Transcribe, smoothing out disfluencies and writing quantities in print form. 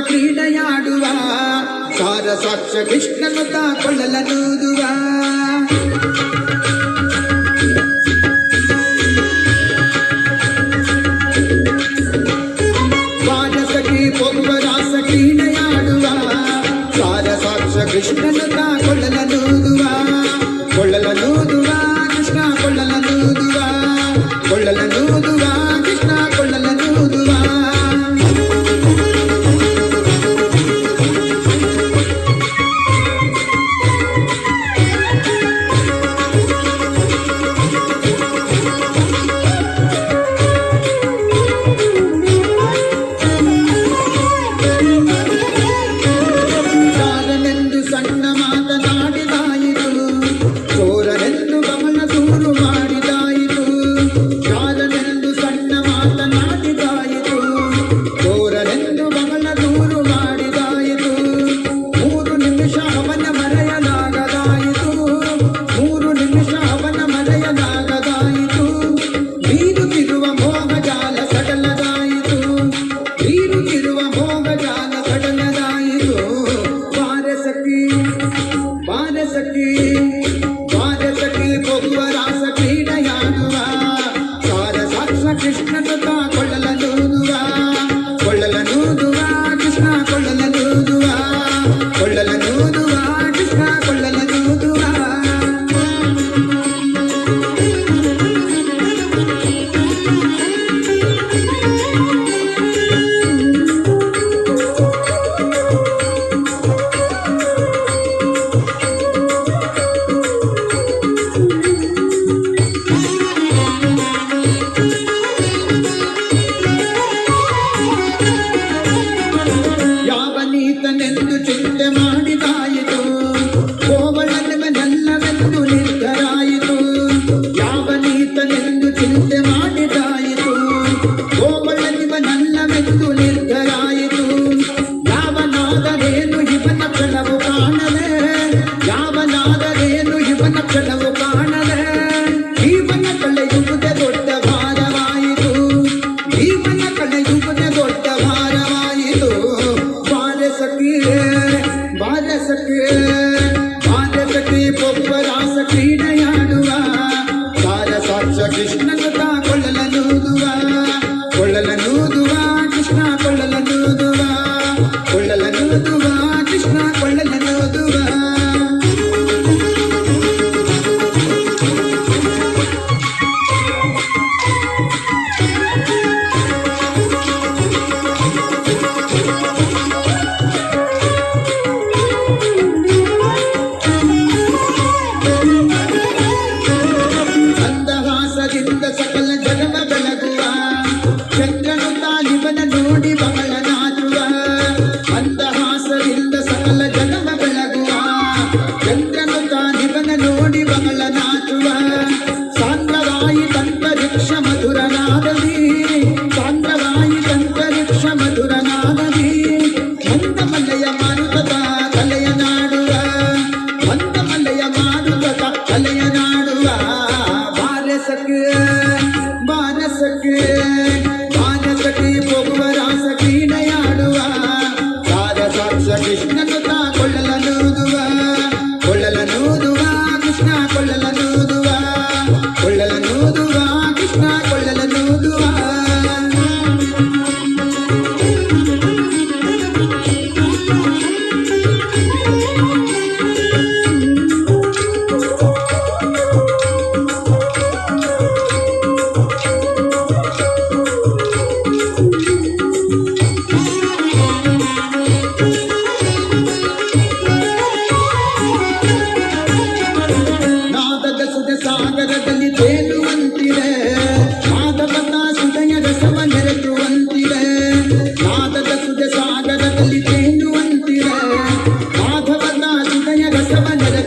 ಕ್ರೀಡೆಯಾಡುವ ಸಾರ ಸಾಕ್ಷ ಕೃಷ್ಣನು ಕೊಳ್ಳಲನೂದುವ ವಾರಸಖಿ ಹೋಗುವ ರಾಸ ಕ್ರೀಡೆಯಾಡುವ ಸಾರ ಸಾಕ್ಷ ಕೃಷ್ಣನು ಕೊಳ್ಳಲನೂದುವ ಕೊಳ್ಳಲನೂದುವ ಕೃಷ್ಣ ಕೊಳ್ಳಲನೂದುವ ಕೊಳ್ಳಲನೂದುವ ಕೃಷ್ಣ ಕೊಳ್ಳಲನೂದುವ ಕೃಷ್ಣನು ಕೊಳ್ಳಲನೂದುವ ಕೊಳ್ಳಲನೂದುವ ಕೃಷ್ಣ ಕೊಳ್ಳಲನೂದುವ ಕೊಳ್ಳಲನೂದುವ ಕೃಷ್ಣ ಕೊಳ್ಳಲನೂದುವ ಯಾವನೀತನೆಂದು ಚಿಂತೆ ಮಾಡಿದಾಯಿತು ಕೋವಳನೆಲ್ಲವೆಂದು ನಿರ್ಧರಾಯಿತು ಯಾವನೀತನೆಂದು ಚಿಂತೆ ಮಾಡಿದಾಯಿತು ಕೋವಳನಿವನಲ್ಲವೆಂದು ನಿರ್ಧರಾಯಿತು ಯಾವನಾದರೇನು ಇವನ ಕ್ಷಣವು ಕಾಣದೆ ಯಾವನಾದರೇನು ಇವನ ಕ್ಷಣವು ಕಾಣದೆ ಜೀವನ ಕಳೆಯುವುದೇ ದೊಡ್ಡ ಭಾರವಾಯಿತು ಜೀವನ ಕಳೆಯುವುದೇ ದೊಡ್ಡ ಭಾರವಾಯಿತು ಬಾಲಸಖಿ ಒಬ್ಬ ರಾಸ ಕ್ರೀಡೆಯಾಡುವ ಸಾರ ಸಾಕ್ಷ ಕೃಷ್ಣನು ಕೊಳ್ಳಲನೂದುವ ಕೊಳ್ಳಲನೂದುವ ಕೃಷ್ಣ ಕೊಳ್ಳಲನೂದುವ ಕೊಳ್ಳಲನೂದುವ ಕೃಷ್ಣ ಕೊಳ್ಳಲನೂದುವ ಸಕಲ ಜಗವ ಬೆಳಗುವ ಚಂದ್ರನು ತಾನಿವನ ನೋಡಿ ಬಹಳ ನಾಚುವ ಮಂದಹಾಸದಿಂದ ಸಕಲ ಜಗವ ಬೆಳಗುವ ಚಂದ್ರನು ತಾನಿವನ ನೋಡಿ ಬಹಳ ನಾಚುವ ಸಾಂದ್ರವಾಯಿ ತಂತರಿಕ್ಷ ಮಧುರನಾದದಿ ಸಾಂದ್ರವಾಯಿ ತಂತರಿಕ್ಷ ಮಧುರನಾದದಿ ಮಂದಮಲ್ಲಯ ಮಾರುತ ಕಲೆಯ ನಾಡುವ ಮಂದಮಲ್ಲಯ ಮಾರುತ ಕಲೆಯ ನಾಡುವ ಬಾಲಸಖಿ ಹೋಗುವ ರಾಸ ಕ್ರೀಡೆಯಾಡುವ ಸಾರ ಸಾಕ್ಷ ಕೃಷ್ಣನು ಕೊಳ್ಳಲನೂದುವ ಕೊಳ್ಳಲನೂದುವ ಕೃಷ್ಣ ಮನದ